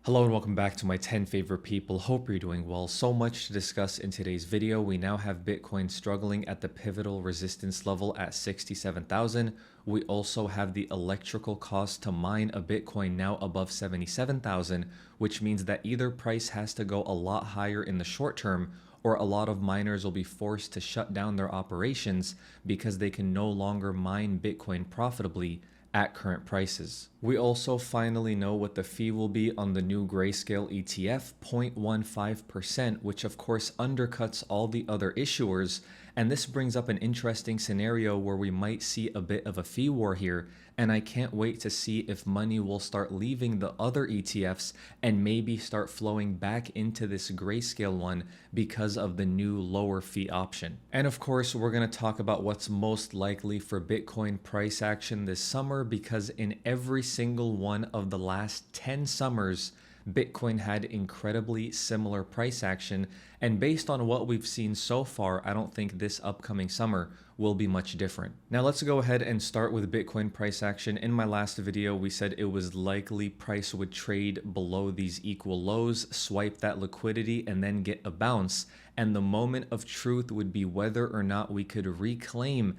Hello and welcome back to my 10 favorite people. Hope you're doing well. So much to discuss in today's video. We now have Bitcoin struggling at the pivotal resistance level at 67,000. We also have the electrical cost to mine a Bitcoin now above 77,000, which means that either price has to go a lot higher in the short term, or a lot of miners will be forced to shut down their operations because they can no longer mine Bitcoin profitably at current prices. We also finally know what the fee will be on the new grayscale ETF, 0.15%, which of course undercuts all the other issuers. And this brings up an interesting scenario where we might see a bit of a fee war here. And I can't wait to see if money will start leaving the other ETFs and maybe start flowing back into this grayscale one because of the new lower fee option. And of course, we're going to talk about what's most likely for Bitcoin price action this summer, because in every single one of the last 10 summers, Bitcoin had incredibly similar price action, and based on what we've seen so far, I don't think this upcoming summer will be much different. Now let's go ahead and start with Bitcoin price action. In my last video, we said it was likely price would trade below these equal lows, swipe that liquidity, and then get a bounce. And the moment of truth would be whether or not we could reclaim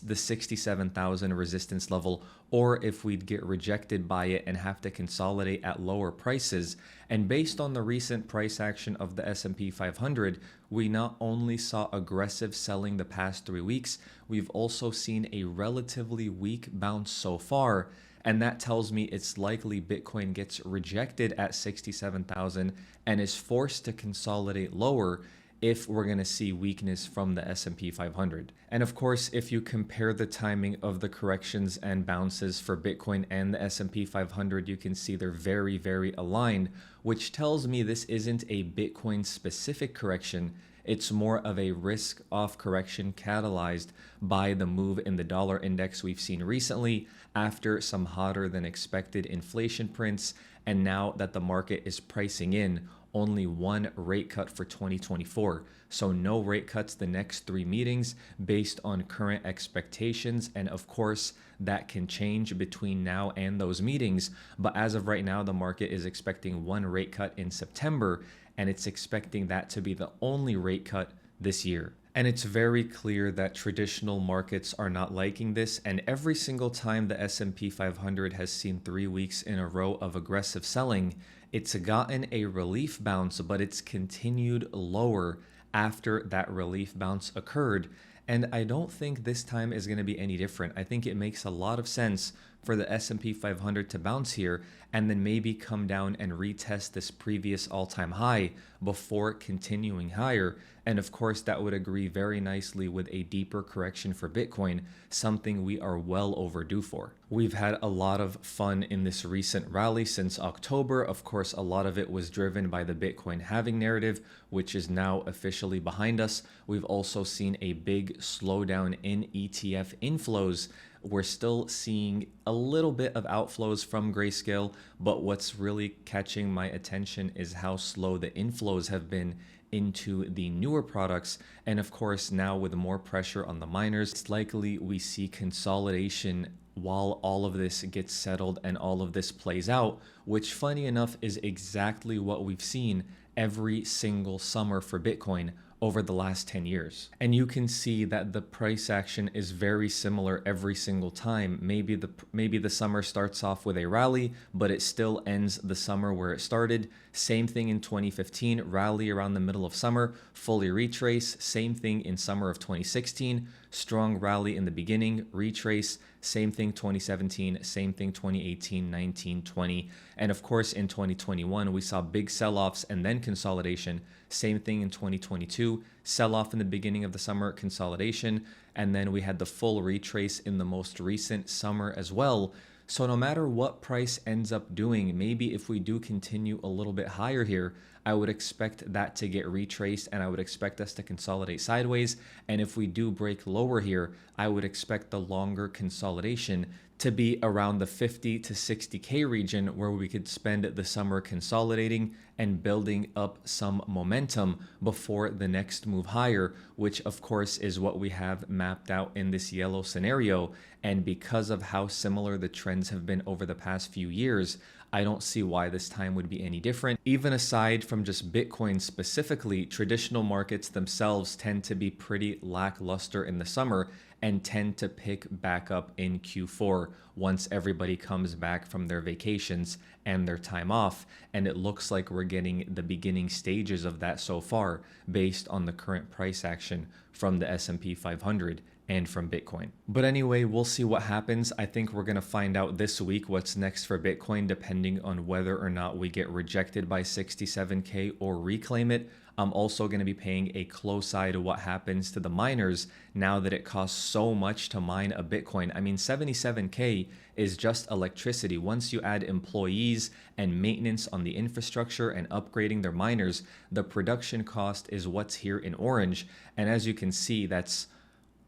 the 67,000 resistance level, or if we'd get rejected by it and have to consolidate at lower prices. And based on the recent price action of the S&P 500, we not only saw aggressive selling the past 3 weeks, we've also seen a relatively weak bounce so far. And that tells me it's likely Bitcoin gets rejected at 67,000 and is forced to consolidate lower if we're going to see weakness from the S&P 500. And of course, if you compare the timing of the corrections and bounces for Bitcoin and the S&P 500, you can see they're very, very aligned, which tells me this isn't a Bitcoin specific correction. It's more of a risk off correction catalyzed by the move in the dollar index we've seen recently after some hotter than expected inflation prints, and now that the market is pricing in only one rate cut for 2024. So no rate cuts the next 3 meetings based on current expectations. And of course, that can change between now and those meetings. But as of right now, the market is expecting one rate cut in September, and it's expecting that to be the only rate cut this year. And it's very clear that traditional markets are not liking this, and every single time the S&P 500 has seen 3 weeks in a row of aggressive selling, it's gotten a relief bounce, but it's continued lower after that relief bounce occurred. And I don't think this time is going to be any different. I think it makes a lot of sense for the S&P 500 to bounce here and then maybe come down and retest this previous all-time high before continuing higher. And of course, that would agree very nicely with a deeper correction for Bitcoin, something we are well overdue for. We've had a lot of fun in this recent rally since October. Of course, a lot of it was driven by the Bitcoin halving narrative, which is now officially behind us. We've also seen a big slowdown in ETF inflows. We're still seeing a little bit of outflows from Grayscale, but what's really catching my attention is how slow the inflows have been into the newer products. And of course, now with more pressure on the miners, it's likely we see consolidation while all of this gets settled and all of this plays out, which funny enough is exactly what we've seen every single summer for Bitcoin over the last 10 years. And you can see that the price action is very similar every single time. Maybe the summer starts off with a rally, but it still ends the summer where it started. Same thing in 2015, rally around the middle of summer, fully retrace. Same thing in summer of 2016, strong rally in the beginning, retrace. Same thing 2017, same thing 2018, 19, 20. And of course, in 2021, we saw big sell-offs and then consolidation. Same thing in 2022, sell-off in the beginning of the summer, consolidation, and then we had the full retrace in the most recent summer as well. So no matter what price ends up doing, maybe if we do continue a little bit higher here, I would expect that to get retraced and I would expect us to consolidate sideways. And if we do break lower here, I would expect the longer consolidation to be around the 50 to 60K region, where we could spend the summer consolidating and building up some momentum before the next move higher, which of course is what we have mapped out in this yellow scenario. And because of how similar the trends have been over the past few years, I don't see why this time would be any different. Even aside from just Bitcoin specifically, traditional markets themselves tend to be pretty lackluster in the summer and tend to pick back up in Q4 once everybody comes back from their vacations and their time off. And it looks like we're getting the beginning stages of that so far based on the current price action from the S&P 500 and from Bitcoin. But anyway, we'll see what happens. I think we're going to find out this week what's next for Bitcoin, depending on whether or not we get rejected by 67K or reclaim it. I'm also going to be paying a close eye to what happens to the miners now that it costs so much to mine a Bitcoin. I mean, 77K is just electricity. Once you add employees and maintenance on the infrastructure and upgrading their miners, the production cost is what's here in orange. And as you can see, that's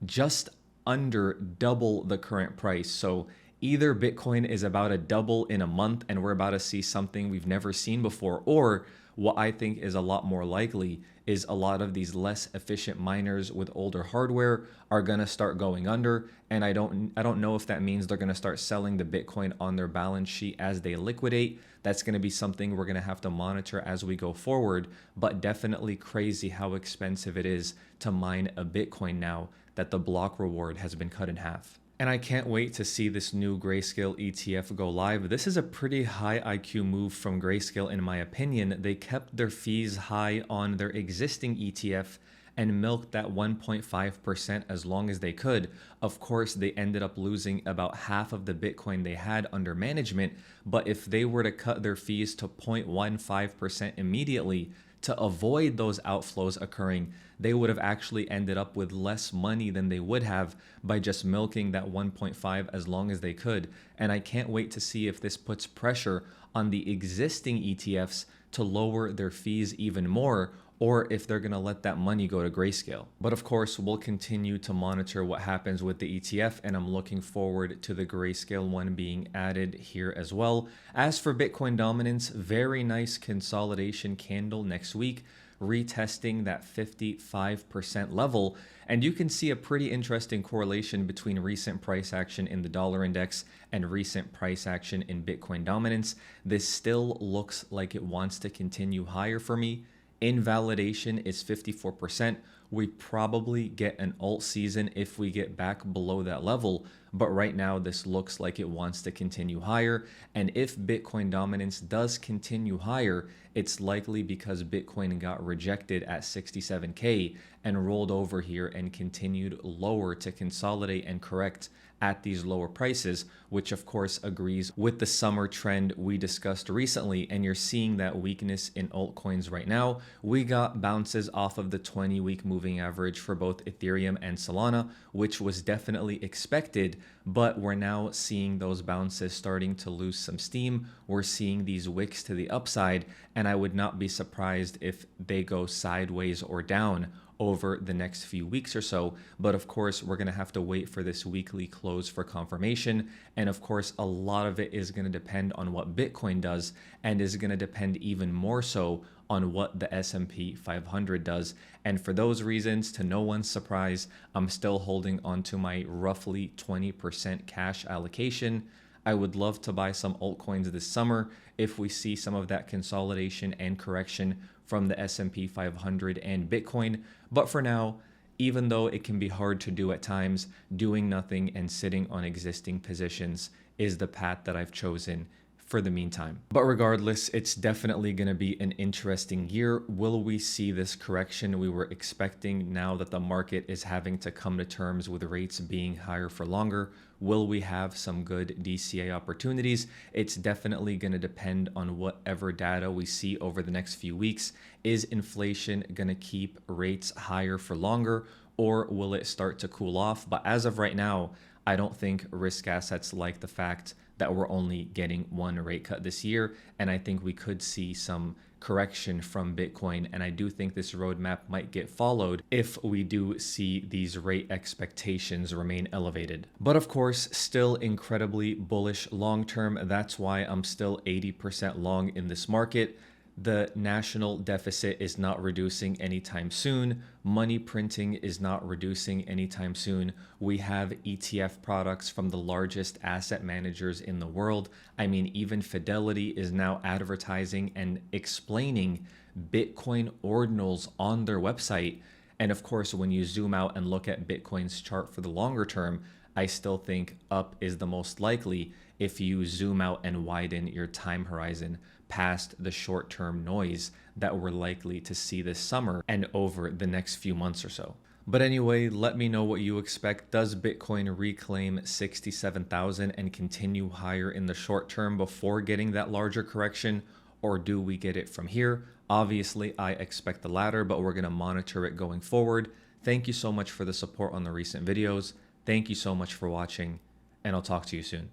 just under double the current price. So either Bitcoin is about to double in a month and we're about to see something we've never seen before, or what I think is a lot more likely is a lot of these less efficient miners with older hardware are going to start going under. And I don't know if that means they're going to start selling the Bitcoin on their balance sheet as they liquidate. That's going to be something we're going to have to monitor as we go forward, but definitely crazy how expensive it is to mine a Bitcoin now that the block reward has been cut in half. And I can't wait to see this new Grayscale ETF go live. This is a pretty high IQ move from Grayscale in my opinion. They kept their fees high on their existing ETF and milked that 1.5% as long as they could. Of course, they ended up losing about half of the Bitcoin they had under management, but if they were to cut their fees to 0.15% immediately, to avoid those outflows occurring, they would have actually ended up with less money than they would have by just milking that 1.5 as long as they could. And I can't wait to see if this puts pressure on the existing ETFs to lower their fees even more, or if they're going to let that money go to Grayscale. But of course, we'll continue to monitor what happens with the ETF, and I'm looking forward to the Grayscale one being added here as well. As for Bitcoin dominance, very nice consolidation candle next week, retesting that 55% level. And you can see a pretty interesting correlation between recent price action in the dollar index and recent price action in Bitcoin dominance. This still looks like it wants to continue higher for me. Invalidation is 54%. We probably get an alt season if we get back below that level, but right now this looks like it wants to continue higher. And if Bitcoin dominance does continue higher, it's likely because Bitcoin got rejected at 67K and rolled over here and continued lower to consolidate and correct at these lower prices, which of course agrees with the summer trend we discussed recently. And you're seeing that weakness in altcoins right now. We got bounces off of the 20-week moving average for both Ethereum and Solana, which was definitely expected, but we're now seeing those bounces starting to lose some steam. We're seeing these wicks to the upside, and I would not be surprised if they go sideways or down over the next few weeks or so. But of course, we're going to have to wait for this weekly close for confirmation. And of course, a lot of it is going to depend on what Bitcoin does, and is going to depend even more so on what the S&P 500 does. And for those reasons, to no one's surprise, I'm still holding onto my roughly 20% cash allocation. I would love to buy some altcoins this summer if we see some of that consolidation and correction from the S&P 500 and Bitcoin. But for now, even though it can be hard to do at times, doing nothing and sitting on existing positions is the path that I've chosen for the meantime. But regardless, it's definitely going to be an interesting year. Will we see this correction we were expecting now that the market is having to come to terms with rates being higher for longer? Will we have some good DCA opportunities? It's definitely going to depend on whatever data we see over the next few weeks. Is inflation going to keep rates higher for longer, or will it start to cool off? But as of right now, I don't think risk assets like the fact that we're only getting one rate cut this year, and I think we could see some correction from Bitcoin, and I do think this roadmap might get followed if we do see these rate expectations remain elevated. But of course, still incredibly bullish long term. That's why I'm still 80% long in this market. The national deficit is not reducing anytime soon. Money printing is not reducing anytime soon. We have ETF products from the largest asset managers in the world. I mean, even Fidelity is now advertising and explaining Bitcoin ordinals on their website. And of course, when you zoom out and look at Bitcoin's chart for the longer term, I still think up is the most likely if you zoom out and widen your time horizon past the short-term noise that we're likely to see this summer and over the next few months or so. But anyway, let me know what you expect. Does Bitcoin reclaim 67,000 and continue higher in the short term before getting that larger correction? Or do we get it from here? Obviously, I expect the latter, but we're going to monitor it going forward. Thank you so much for the support on the recent videos. Thank you so much for watching, and I'll talk to you soon.